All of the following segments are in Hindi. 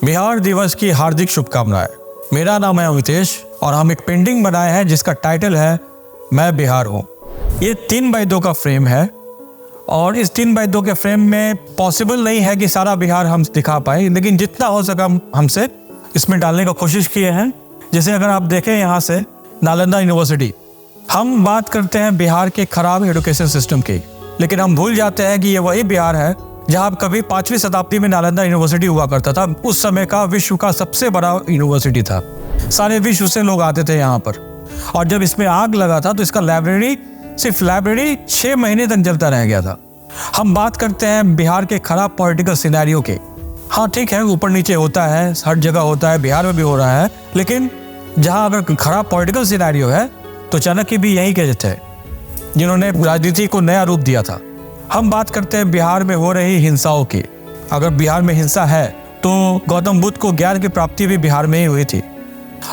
बिहार दिवस की हार्दिक शुभकामनाएं। मेरा नाम है अमितेश और हम एक पेंटिंग बनाए हैं जिसका टाइटल है मैं बिहार हूँ। ये 3x2 का फ्रेम है और इस 3x2 के फ्रेम में पॉसिबल नहीं है कि सारा बिहार हम दिखा पाए, लेकिन जितना हो सका हमसे इसमें डालने का कोशिश किए हैं। जैसे अगर आप देखें यहाँ से नालंदा यूनिवर्सिटी, हम बात करते हैं बिहार के खराब एजुकेशन सिस्टम की, लेकिन हम भूल जाते हैं कि ये वही बिहार है जहाँ कभी 5वीं शताब्दी में नालंदा यूनिवर्सिटी हुआ करता था। उस समय का विश्व का सबसे बड़ा यूनिवर्सिटी था, सारे विश्व से लोग आते थे यहाँ पर। और जब इसमें आग लगा था तो इसका सिर्फ लाइब्रेरी 6 महीने तक जलता रह गया था। हम बात करते हैं बिहार के खराब पॉलिटिकल सिनेरियो के। हाँ ठीक है, ऊपर नीचे होता है, हर जगह होता है, बिहार में भी हो रहा है, लेकिन जहाँ अगर खराब पॉलिटिकल सिनेरियो है तो चाणक्य भी यही कहते थे, जिन्होंने राजनीति को नया रूप दिया था। हम बात करते हैं बिहार में हो रही हिंसाओं की। अगर बिहार में हिंसा है तो गौतम बुद्ध को ज्ञान की प्राप्ति भी बिहार में ही हुई थी।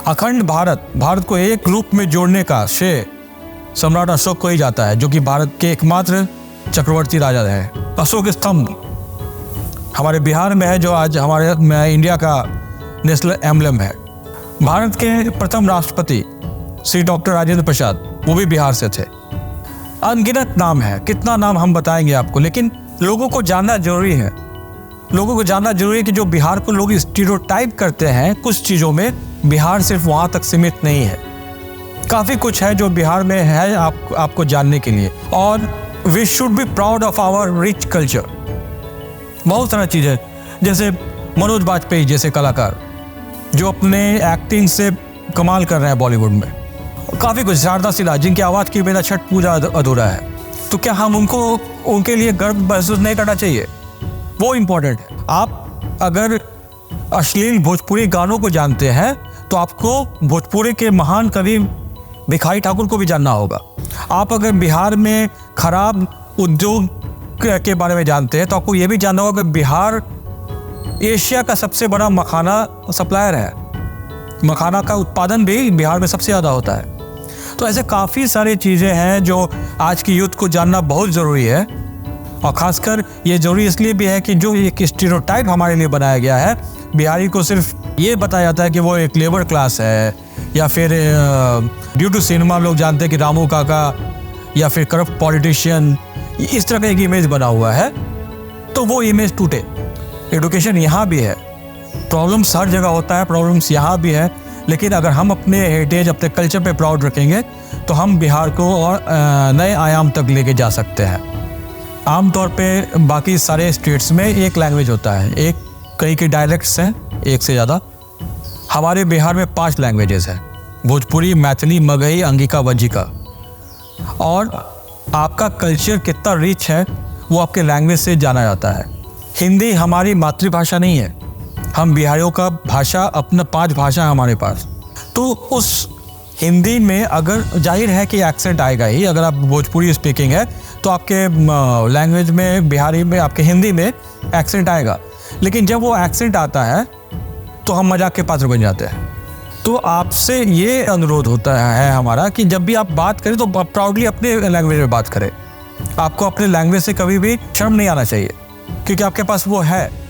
अखंड भारत को एक रूप में जोड़ने का श्रेय सम्राट अशोक को ही जाता है, जो कि भारत के एकमात्र चक्रवर्ती राजा रहे। अशोक स्तंभ हमारे बिहार में है, जो आज हमारे इंडिया का नेशनल एम्बलम है। भारत के प्रथम राष्ट्रपति श्री डॉक्टर राजेंद्र प्रसाद, वो भी बिहार से थे। अनगिनत नाम है, कितना नाम हम बताएंगे आपको, लेकिन लोगों को जानना जरूरी है। लोगों को जानना जरूरी है कि जो बिहार को लोग स्टीरियोटाइप करते हैं कुछ चीज़ों में, बिहार सिर्फ वहाँ तक सीमित नहीं है। काफ़ी कुछ है जो बिहार में है आपको जानने के लिए। और we should be proud of our rich culture. बहुत सारा चीज़ है, जैसे मनोज बाजपेयी जैसे कलाकार जो अपने एक्टिंग से कमाल कर रहे हैं बॉलीवुड में। काफ़ी कुछ, शारदा सिन्हा जिनकी आवाज़ की बिना छठ पूजा अधूरा है। तो क्या हम उनके लिए गर्व महसूस नहीं करना चाहिए? वो इम्पोर्टेंट है। आप अगर अश्लील भोजपुरी गानों को जानते हैं तो आपको भोजपुरी के महान कवि भिखारी ठाकुर को भी जानना होगा। आप अगर बिहार में खराब उद्योग के बारे में जानते हैं तो आपको ये भी जानना होगा कि बिहार एशिया का सबसे बड़ा मखाना सप्लायर है। मखाना का उत्पादन भी बिहार में सबसे ज़्यादा होता है। तो ऐसे काफ़ी सारी चीज़ें हैं जो आज की यूथ को जानना बहुत ज़रूरी है। और ख़ासकर ये ज़रूरी इसलिए भी है कि जो एक स्टीरियोटाइप हमारे लिए बनाया गया है, बिहारी को सिर्फ ये बताया जाता है कि वो एक लेबर क्लास है, या फिर ड्यू टू सिनेमा लोग जानते हैं कि रामू काका या फिर करप्ट पॉलिटिशियन, इस तरह का एक इमेज बना हुआ है। तो वो इमेज टूटे। एडुकेशन यहाँ भी है, प्रॉब्लम्स हर जगह होता है, प्रॉब्लम्स यहाँ भी है, लेकिन अगर हम अपने हेरिटेज, अपने कल्चर पे प्राउड रखेंगे तो हम बिहार को और नए आयाम तक लेके जा सकते हैं। आमतौर पे बाकी सारे स्टेट्स में एक लैंग्वेज होता है, कई के डायलेक्ट्स हैं, एक से ज़्यादा। हमारे बिहार में 5 लैंग्वेजेस हैं, भोजपुरी, मैथिली, मगही, अंगिका, वज्जिका। और आपका कल्चर कितना रिच है वो आपके लैंग्वेज से जाना जाता है। हिंदी हमारी मातृभाषा नहीं है, हम बिहारियों का भाषा अपना 5 भाषा है हमारे पास। तो उस हिंदी में अगर जाहिर है कि एक्सेंट आएगा ही। अगर आप भोजपुरी स्पीकिंग है तो आपके लैंग्वेज में, बिहारी में, आपके हिंदी में एक्सेंट आएगा, लेकिन जब वो एक्सेंट आता है तो हम मजाक के पात्र बन जाते हैं। तो आपसे ये अनुरोध होता है हमारा कि जब भी आप बात करें तो प्राउडली अपने लैंग्वेज में बात करें। आपको अपने लैंग्वेज से कभी भी शर्म नहीं आना चाहिए, क्योंकि आपके पास वो है।